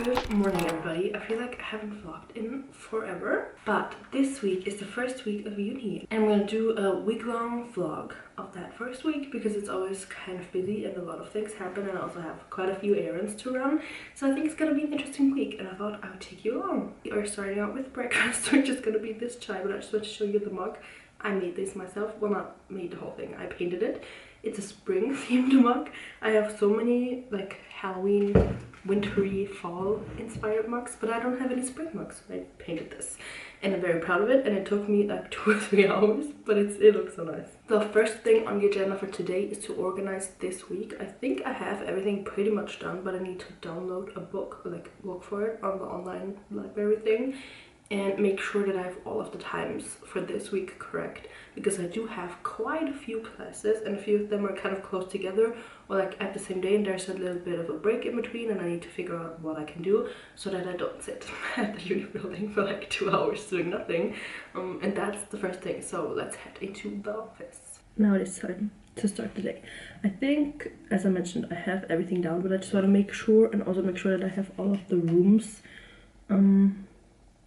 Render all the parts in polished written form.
Good morning everybody. I feel like I haven't vlogged in forever, but this week is the first week of uni and I'm gonna do a week-long vlog of that first week because it's always kind of busy and a lot of things happen and I also have quite a few errands to run, so I think it's gonna be an interesting week and I thought I would take you along. We are starting out with breakfast, which is gonna be this chai, but I just want to show you the mug. I made this myself. Well, not made the whole thing, I painted it. It's a spring themed mug. I have so many like Halloween, wintry, fall inspired mugs, but I don't have any spring mugs. I painted this and I'm very proud of it, and it took me like 2 or 3 hours, but it looks so nice. The first thing on the agenda for today is to organize this week. I think I have everything pretty much done, but I need to download a book, like look for it on the online library thing, and make sure that I have all of the times for this week correct, because I do have quite a few classes and a few of them are kind of close together or like at the same day, and there's a little bit of a break in between and I need to figure out what I can do so that I don't sit at the uni building for like 2 hours doing nothing. And that's the first thing, so let's head into the office. Now it is time to start the day. I think, as I mentioned, I have everything down, but I just want to make sure and also make sure that I have all of the rooms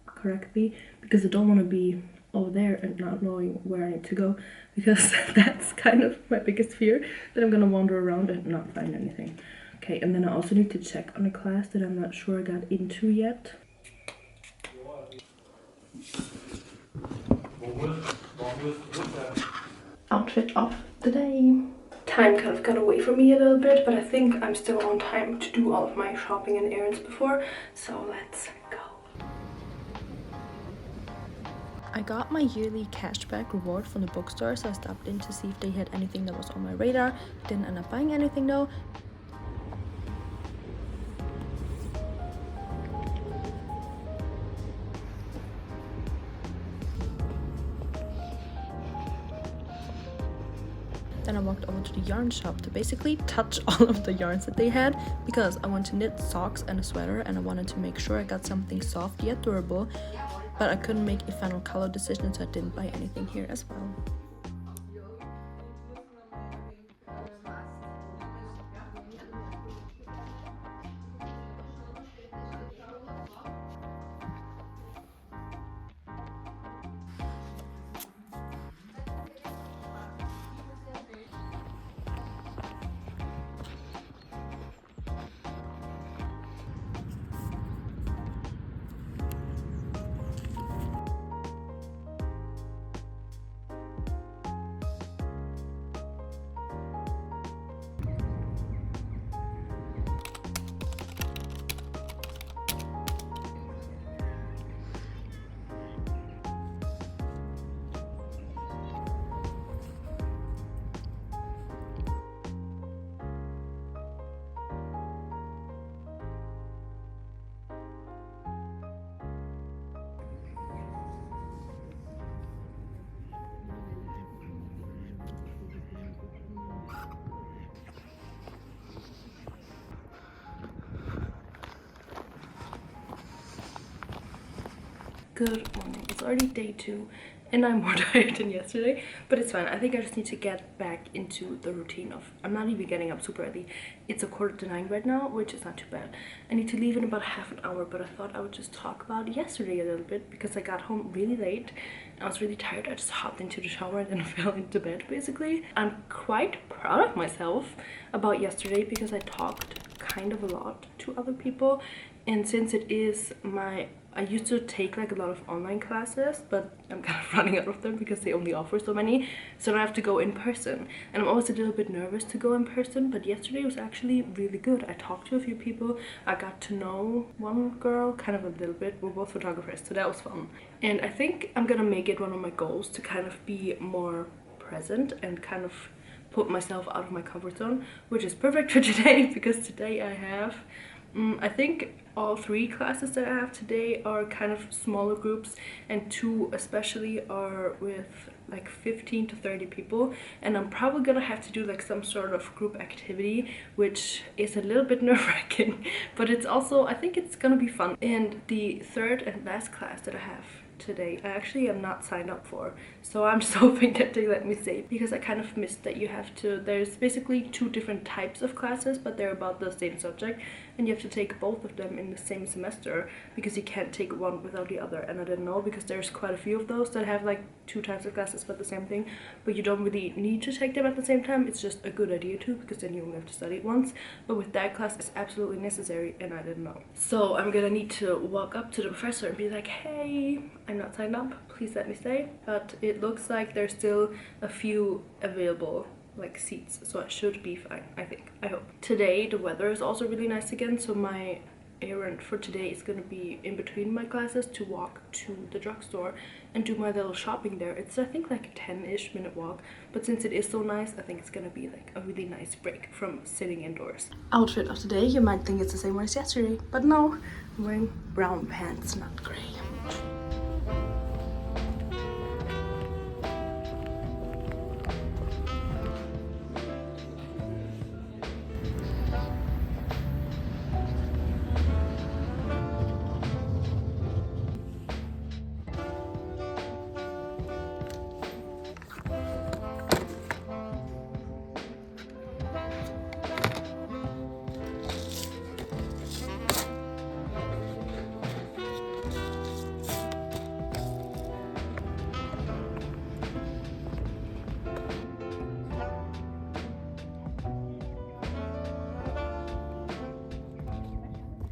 correctly, because I don't want to be over there and not knowing where I need to go, because that's kind of my biggest fear, that I'm gonna wander around and not find anything. Okay, and then I also need to check on a class that I'm not sure I got into yet. Outfit of the day. Time kind of got away from me a little bit, but I think I'm still on time to do all of my shopping and errands before, so let's go. I got my yearly cashback reward from the bookstore, so I stopped in to see if they had anything that was on my radar. Didn't end up buying anything though. Then I walked over to the yarn shop to basically touch all of the yarns that they had, because I want to knit socks and a sweater and I wanted to make sure I got something soft yet durable. But I couldn't make a final color decision, so I didn't buy anything here as well. Good morning. It's already day 2 and I'm more tired than yesterday, but it's fine. I think I just need to get back into the routine of, I'm not even getting up super early. It's a 8:45 right now, which is not too bad. I need to leave in about half an hour, but I thought I would just talk about yesterday a little bit because I got home really late. I was really tired. I just hopped into the shower and then fell into bed basically. I'm quite proud of myself about yesterday because I talked kind of a lot to other people, and since it is I used to take like a lot of online classes, but I'm kind of running out of them because they only offer so many, so I have to go in person, and I'm always a little bit nervous to go in person, but yesterday was actually really good. I talked to a few people, I got to know one girl kind of a little bit. We're both photographers, so that was fun, and I think I'm gonna make it one of my goals to kind of be more present and kind of put myself out of my comfort zone, which is perfect for today because today I have I think all 3 classes that I have today are kind of smaller groups, and 2 especially are with like 15 to 30 people, and I'm probably gonna have to do like some sort of group activity, which is a little bit nerve-wracking, but it's also, I think it's gonna be fun. And the 3rd and last class that I have today I actually am not signed up for, so I'm just hoping that they let me stay, because I kind of missed that you have to, there's basically 2 different types of classes but they're about the same subject, and you have to take both of them in the same semester because you can't take one without the other. And I didn't know, because there's quite a few of those that have like 2 types of classes but the same thing, but you don't really need to take them at the same time. It's just a good idea to, because then you only have to study it once. But with that class, it's absolutely necessary, and I didn't know. So I'm gonna need to walk up to the professor and be like, hey, I'm not signed up, please let me stay. But it looks like there's still a few available like seats, so I should be fine, I think, I hope. Today the weather is also really nice again, so my errand for today is gonna be in between my classes to walk to the drugstore and do my little shopping there. It's I think like a 10-ish minute walk, but since it is so nice, I think it's gonna be like a really nice break from sitting indoors. Outfit of the day, you might think it's the same one as yesterday, but no, I'm wearing brown pants, not gray.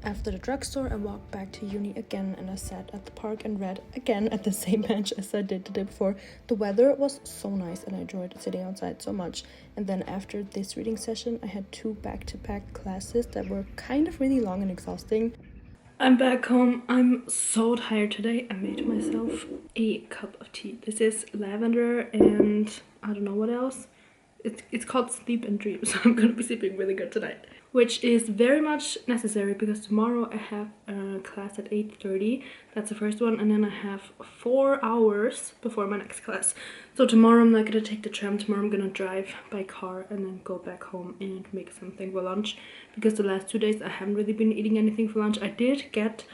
After the drugstore, I walked back to uni again, and I sat at the park and read again at the same bench as I did the day before. The weather was so nice and I enjoyed sitting outside so much. And then after this reading session, I had 2 back-to-back classes that were kind of really long and exhausting. I'm back home. I'm so tired today. I made myself a cup of tea. This is lavender and I don't know what else. It's called Sleep and Dream, so I'm gonna be sleeping really good tonight, which is very much necessary because tomorrow I have a class at 8:30. That's the first one, and then I have 4 hours before my next class. So tomorrow I'm not gonna take the tram. Tomorrow I'm gonna drive by car and then go back home and make something for lunch, because the last 2 days I haven't really been eating anything for lunch. I did get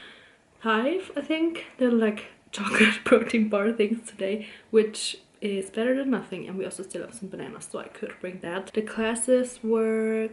5, I think, they're like chocolate protein bar things today, which is better than nothing, and we also still have some bananas, so I could bring that. The classes were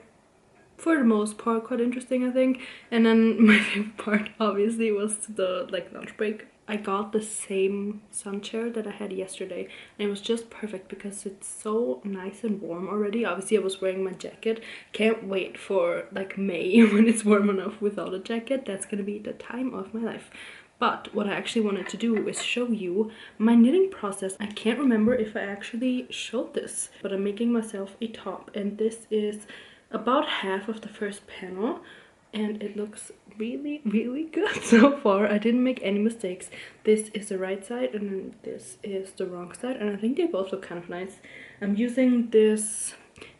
for the most part quite interesting, I think, and then my favorite part obviously was the like lunch break. I got the same sun chair that I had yesterday, and it was just perfect because it's so nice and warm already. Obviously I was wearing my jacket. Can't wait for like May when it's warm enough without a jacket. That's gonna be the time of my life. But what I actually wanted to do is show you my knitting process. I can't remember if I actually showed this, but I'm making myself a top, and this is about half of the first panel, and it looks really, really good so far. I didn't make any mistakes. This is the right side and then this is the wrong side, and I think they both look kind of nice. I'm using this,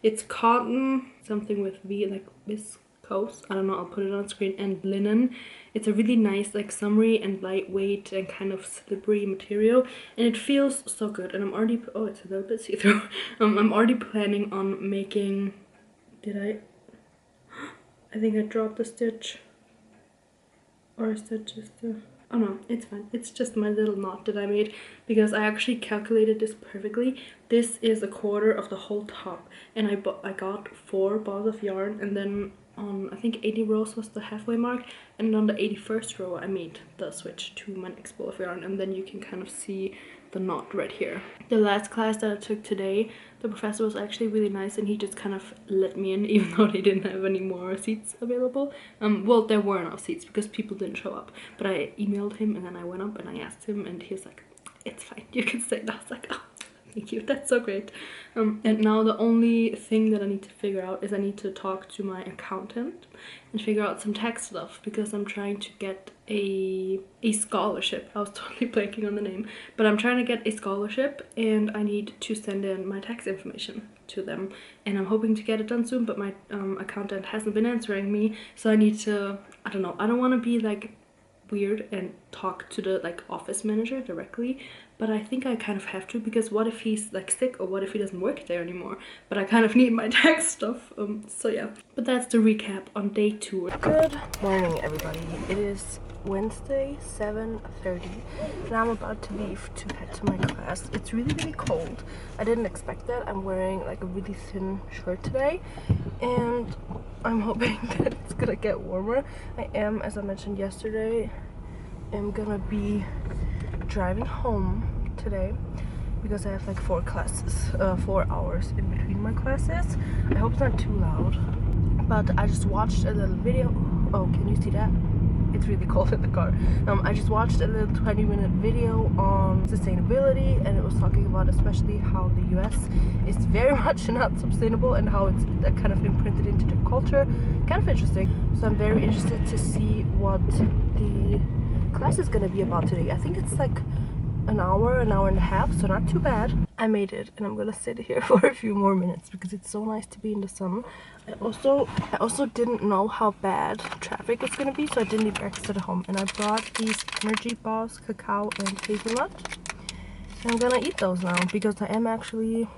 it's cotton, something with V, like viscose, I don't know, I'll put it on screen, and linen. It's a really nice, like, summery and lightweight and kind of slippery material, and it feels so good. And I'm already, oh, it's a little bit see-through. I'm already planning on making, I think I dropped a stitch, or is that just a, oh no, it's fine. It's just my little knot that I made, because I actually calculated this perfectly. This is a quarter of the whole top, and I got 4 balls of yarn, and then on, I think 80 rows was the halfway mark, and on the 81st row I made the switch to my next ball of yarn, and then you can kind of see the knot right here. The last class that I took today, the professor was actually really nice, and he just kind of let me in even though they didn't have any more seats available. Well, there were enough seats because people didn't show up, but I emailed him and then I went up and I asked him, and he was like, it's fine, you can stay. And I was like, oh, thank you, that's so great. And now the only thing that I need to figure out is I need to talk to my accountant and figure out some tax stuff, because I'm trying to get a scholarship. I was totally blanking on the name, but I'm trying to get a scholarship, and I need to send in my tax information to them, and I'm hoping to get it done soon, but my accountant hasn't been answering me, so I need to, I don't know, I don't want to be like weird and talk to the like office manager directly, but I think I kind of have to, because what if he's like sick, or what if he doesn't work there anymore, but I kind of need my tax stuff. So yeah, but that's the recap on day 2. Good morning, everybody. It is Wednesday, 7:30, and I'm about to leave to head to my class. It's really, really cold. I didn't expect that. I'm wearing like a really thin shirt today, and I'm hoping that it's gonna get warmer. I am, as I mentioned yesterday, am gonna be driving home today because I have like 4 hours in between my classes. I hope it's not too loud, but I just watched a little video. Oh, can you see that? It's really cold in the car. I just watched a little 20-minute video on sustainability, and it was talking about especially how the US is very much not sustainable and how it's kind of imprinted into their culture. Kind of interesting. So I'm very interested to see what the class is gonna be about today. I think it's like an hour and a half, so not too bad. I made it, and I'm gonna sit here for a few more minutes because it's so nice to be in the sun. I also didn't know how bad traffic is gonna be, so I didn't leave breakfast at home, and I brought these Energy Balls cacao and hazelnut, and I'm gonna eat those now because I am actually,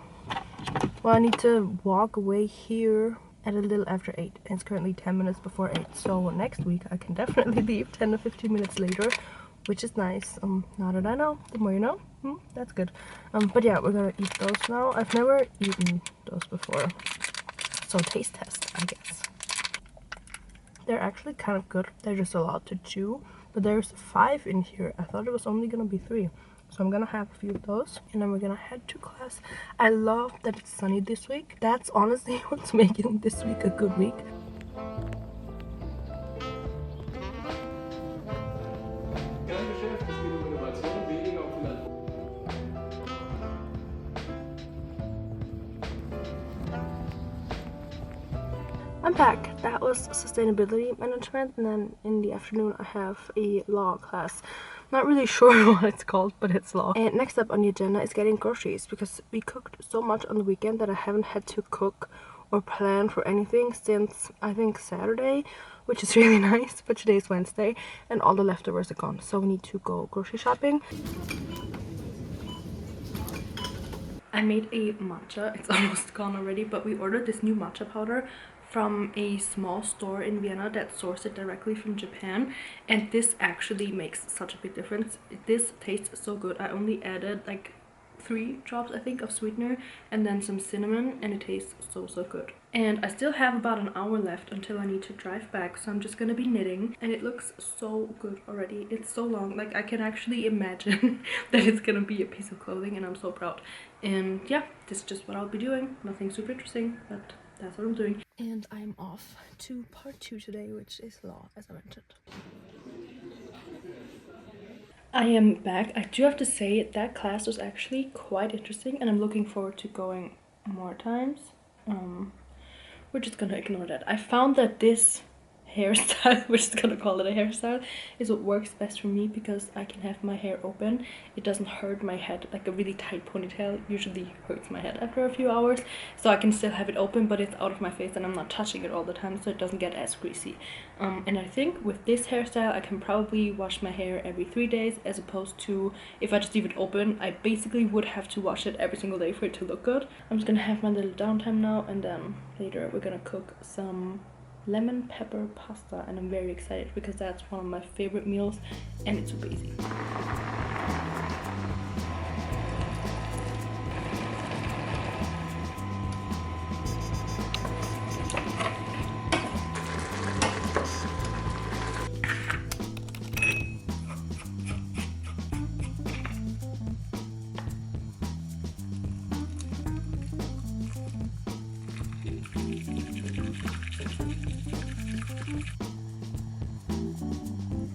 well, I need to walk away here at a little after 8, and it's currently 10 minutes before 8, so next week I can definitely leave 10 to 15 minutes later, which is nice. Now that I know, the more you know. That's good. But yeah, we're gonna eat those now. I've never eaten those before, so taste test, I guess. They're actually kind of good. They're just allowed to chew, but there's 5 in here. I thought it was only gonna be 3, so I'm gonna have a few of those, and then we're gonna head to class. I love that it's sunny this week. That's honestly what's making this week a good week. I'm back. That was sustainability management, and then in the afternoon I have a law class. Not really sure what it's called, but it's law. And next up on the agenda is getting groceries, because we cooked so much on the weekend that I haven't had to cook or plan for anything since I think Saturday, which is really nice, but today is Wednesday and all the leftovers are gone, so we need to go grocery shopping. I made a matcha. It's almost gone already, but we ordered this new matcha powder from a small store in Vienna that sourced it directly from Japan, and this actually makes such a big difference. This tastes so good. I only added like 3 drops, I think, of sweetener and then some cinnamon, and it tastes so good. And I still have about an hour left until I need to drive back, so I'm just gonna be knitting, and it looks so good already. It's so long, like I can actually imagine that it's gonna be a piece of clothing, and I'm so proud. And yeah, this is just what I'll be doing. Nothing super interesting, but that's what I'm doing. And I'm off to part 2 today, which is law, as I mentioned. I am back. I do have to say that class was actually quite interesting, and I'm looking forward to going more times. We're just gonna ignore that. I found that this hairstyle, we're just gonna call it a hairstyle, is what works best for me because I can have my hair open. It doesn't hurt my head. Like a really tight ponytail usually hurts my head after a few hours, so I can still have it open, but it's out of my face and I'm not touching it all the time, so it doesn't get as greasy. And I think with this hairstyle I can probably wash my hair every 3 days, as opposed to if I just leave it open, I basically would have to wash it every single day for it to look good. I'm just gonna have my little downtime now, and then later we're gonna cook some lemon pepper pasta, and I'm very excited because that's one of my favorite meals and it's super easy.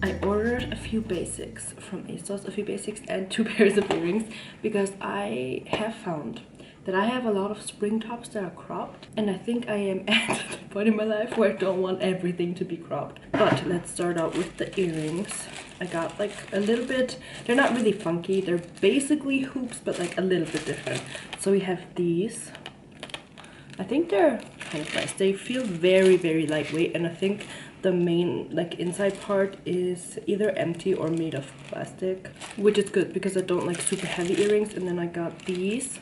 I ordered a few basics from ASOS, a few basics and 2 pairs of earrings, because I have found that I have a lot of spring tops that are cropped, and I think I am at the point in my life where I don't want everything to be cropped. But let's start out with the earrings. I got like a little bit, they're not really funky, they're basically hoops, but like a little bit different. So we have these. I think they're kind of nice. They feel very lightweight, and I think the main like inside part is either empty or made of plastic, which is good because I don't like super heavy earrings. And then I got these,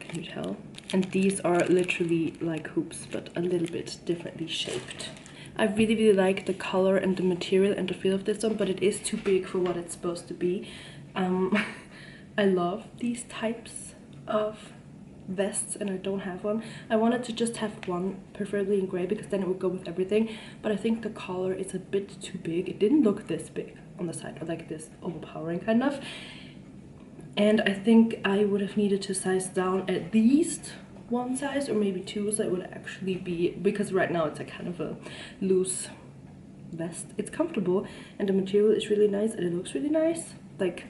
can you tell? And these are literally like hoops, but a little bit differently shaped. I really like the color and the material and the feel of this one, but it is too big for what it's supposed to be. I love these types of vests and I don't have one. I wanted to just have one, preferably in gray, because then it would go with everything, but I think the collar is a bit too big. It didn't look this big on the side, or like this overpowering kind of, and I think I would have needed to size down at least one size or maybe two, so it would actually be, because right now it's like kind of a loose vest. It's comfortable and the material is really nice and it looks really nice, like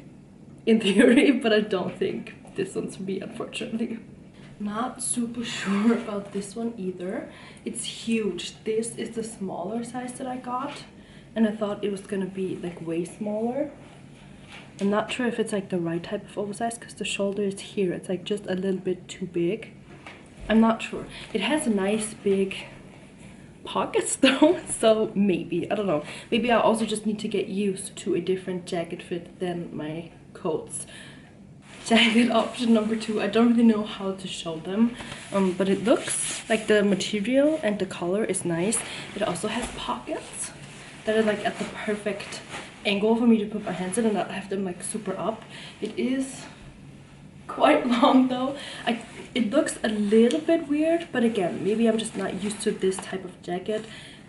in theory, but I don't think this one's for me, unfortunately. Not super sure about this one either. It's huge. This is the smaller size that I got, and I thought it was gonna be like way smaller. I'm not sure if it's like the right type of oversized because the shoulder is here. It's like just a little bit too big. I'm not sure. It has a nice big pockets though, so maybe, I don't know. Maybe I also just need to get used to a different jacket fit than my coats. Jacket option number 2, I don't really know how to show them, but it looks like the material and the color is nice. It also has pockets that are like at the perfect angle for me to put my hands in and not have them like super up. It is quite long though. It looks a little bit weird, but again, maybe I'm just not used to this type of jacket,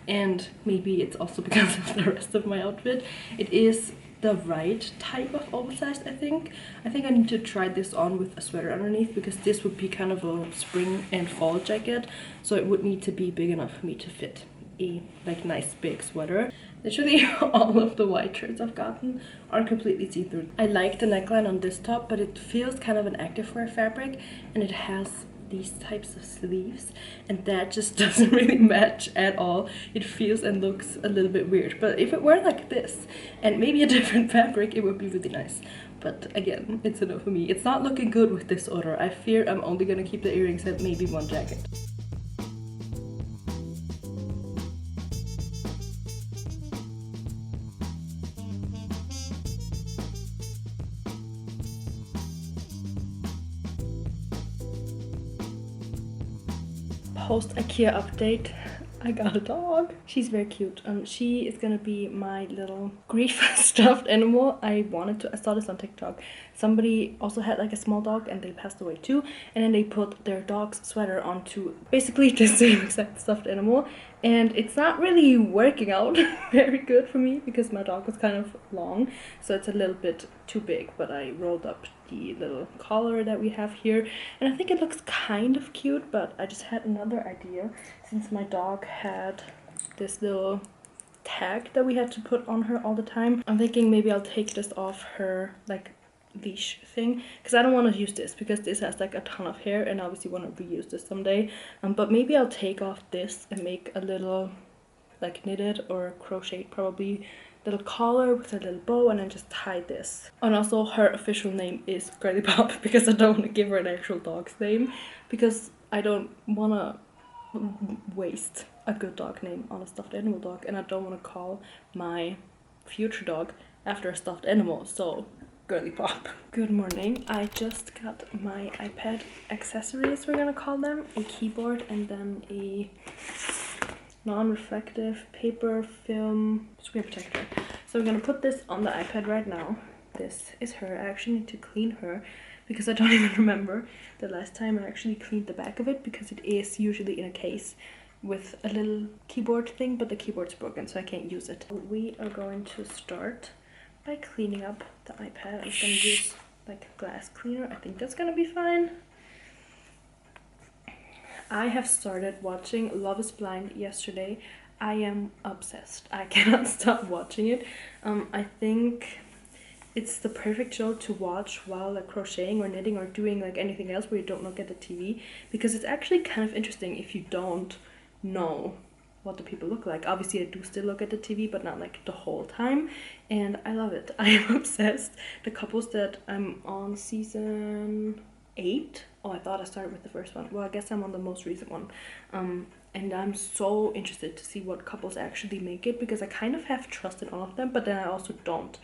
and maybe it's also because of the rest of my outfit. It is the right type of oversized, I think. I need to try this on with a sweater underneath, because this would be kind of a spring and fall jacket, so it would need to be big enough for me to fit a like nice big sweater. Literally all of the white shirts I've gotten are completely see-through. I like the neckline on this top, but it feels kind of an activewear fabric, and it has these types of sleeves, and that just doesn't really match at all. It feels and looks a little bit weird, but if it were like this and maybe a different fabric, it would be really nice. But again, it's a no for me. It's not looking good with this order. I fear I'm only gonna keep the earrings and maybe one jacket. Post IKEA update. I got a dog. She's very cute. She is gonna be my little grief stuffed animal. I saw this on TikTok. Somebody also had like a small dog and they passed away too, and then they put their dog's sweater onto basically the same exact stuffed animal, and it's not really working out very good for me because my dog was kind of long, so it's a little bit too big. But I rolled up the little collar that we have here, and I think it looks kind of cute. But I just had another idea. Since my dog had this little tag that we had to put on her all the time, I'm thinking maybe I'll take this off her like leash thing, because I don't want to use this because this has like a ton of hair and I obviously want to reuse this someday. But maybe I'll take off this and make a little like knitted or crocheted probably little collar with a little bow, and then just tie this. And also her official name is Girly Pop, because I don't want to give her an actual dog's name, because I don't want to waste a good dog name on a stuffed animal dog, and I don't want to call my future dog after a stuffed animal, so Girly Pop. Good morning. I just got my iPad accessories, we're gonna call them, a keyboard and then a non-reflective paper film screen protector. So we're gonna put this on the iPad right now. This is her. I actually need to clean her because I don't even remember the last time I actually cleaned the back of it, because it is usually in a case with a little keyboard thing, but the keyboard's broken so I can't use it. We are going to start by cleaning up the iPad. I'm just gonna use like glass cleaner. I think that's gonna be fine. I have started watching Love is Blind yesterday. I am obsessed. I cannot stop watching it. I think it's the perfect show to watch while like crocheting or knitting or doing like anything else where you don't look at the TV, because it's actually kind of interesting if you don't know what the people look like. Obviously I do still look at the TV, but not like the whole time, and I love it. I am obsessed. The couples that I'm on season 8. Oh, I thought I started with the first one. Well, I guess I'm on the most recent one. And I'm so interested to see what couples actually make it, because I kind of have trust in all of them, but then I also don't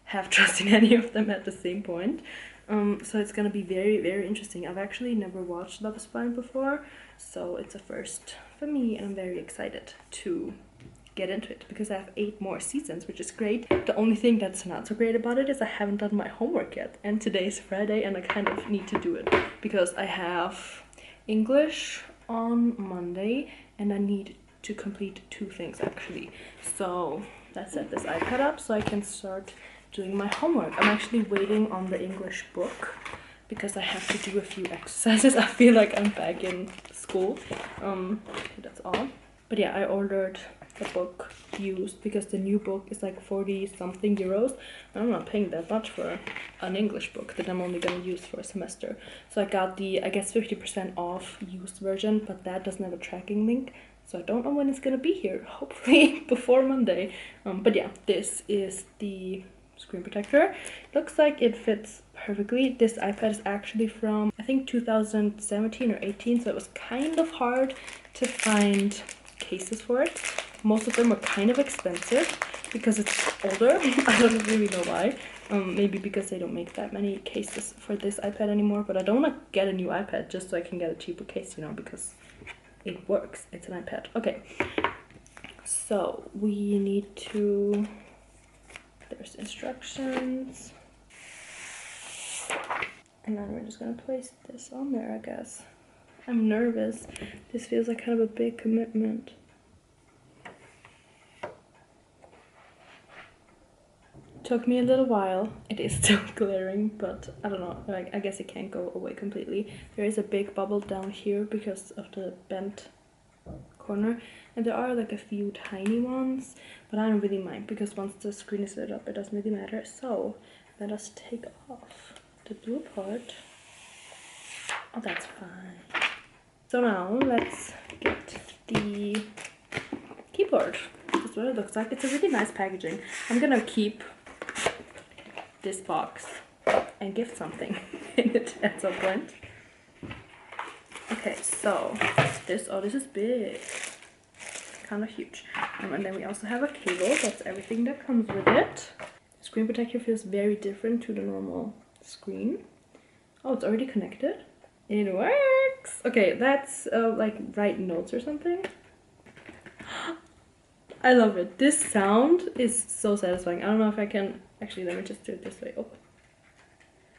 have trust in any of them at the same point. So it's gonna be very, very interesting. I've actually never watched Love is Blind before, so it's a first for me, and I'm very excited to get into it because I have 8 more seasons, which is great. The only thing that's not so great about it is I haven't done my homework yet, and today's Friday and I kind of need to do it because I have English on Monday and I need to complete 2 things actually. So let's set this iPad up so I can start doing my homework. I'm actually waiting on the English book because I have to do a few exercises. I feel like I'm back in school. That's all. But yeah, I ordered the book used because the new book is like 40 something euros. I'm not paying that much for an English book that I'm only gonna use for a semester. So I got the, I guess, 50% off used version, but that doesn't have a tracking link. So I don't know when it's gonna be here. Hopefully before Monday. But yeah, this is the screen protector. Looks like it fits perfectly. This iPad is actually from, I think, 2017 or 18, so it was kind of hard to find cases for it. Most of them were kind of expensive because it's older. I don't really know why. Maybe because they don't make that many cases for this iPad anymore, but I don't want to get a new iPad just so I can get a cheaper case, you know, because it works. It's an iPad. Okay, so we need to, there's instructions, and then we're just gonna place this on there, I guess. I'm nervous. This feels like kind of a big commitment. Took me a little while. It is still glaring, but I don't know, like, I guess it can't go away completely. There is a big bubble down here because of the bent corner, and there are like a few tiny ones, but I don't really mind because once the screen is lit up it doesn't really matter. So let us take off the blue part. Oh, that's fine. So now let's get the keyboard. This is what it looks like. It's a really nice packaging. I'm gonna keep this box and gift something in it at some point. Okay, so this is big, kind of huge. And then we also have a cable. That's everything that comes with it. The screen protector feels very different to the normal screen. Oh, it's already connected. It works. Okay, that's like write notes or something. I love it. This sound is so satisfying. I don't know if I can actually, let me just do it this way. Oh,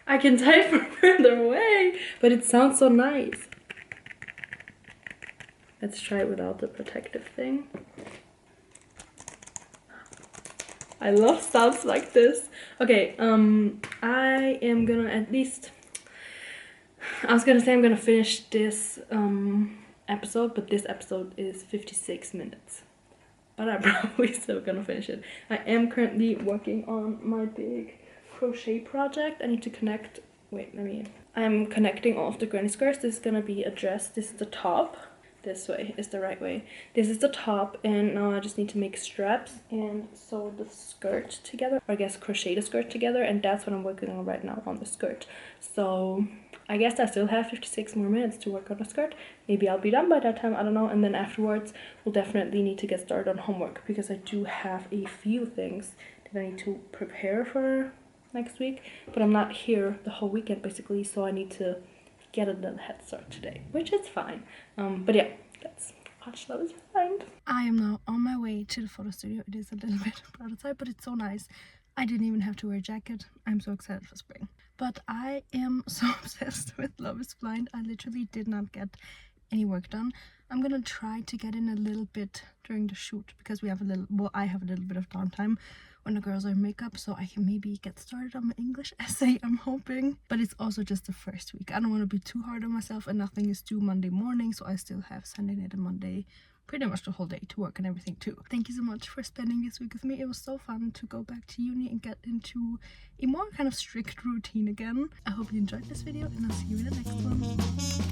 I can type from further away, but it sounds so nice. Let's try it without the protective thing. I love sounds like this. Okay, I am gonna at least, I was gonna say I'm gonna finish this episode, but this episode is 56 minutes. But I'm probably still gonna finish it. I am currently working on my big crochet project. I need to connect, I'm connecting all of the granny squares. This is gonna be a dress. This is the top. This way is the right way. This is the top, and now I just need to make straps and sew the skirt together, or I guess crochet the skirt together, and that's what I'm working on right now, on the skirt. So I guess I still have 56 more minutes to work on the skirt. Maybe I'll be done by that time, I don't know. And then afterwards we'll definitely need to get started on homework because I do have a few things that I need to prepare for next week, but I'm not here the whole weekend basically, so I need to get a little head start today, which is fine. But yeah, that's Watch Love is Blind. I am now on my way to the photo studio. It is a little bit crowded outside, but it's so nice. I didn't even have to wear a jacket. I'm so excited for spring. But I am so obsessed with Love is Blind. I literally did not get any work done. I'm gonna try to get in a little bit during the shoot because we have I have a little bit of downtime when the girls are in makeup, so I can maybe get started on my English essay, I'm hoping. But it's also just the first week. I don't want to be too hard on myself, and nothing is due Monday morning, so I still have Sunday night and Monday, pretty much the whole day to work and everything too. Thank you so much for spending this week with me. It was so fun to go back to uni and get into a more kind of strict routine again. I hope you enjoyed this video, and I'll see you in the next one.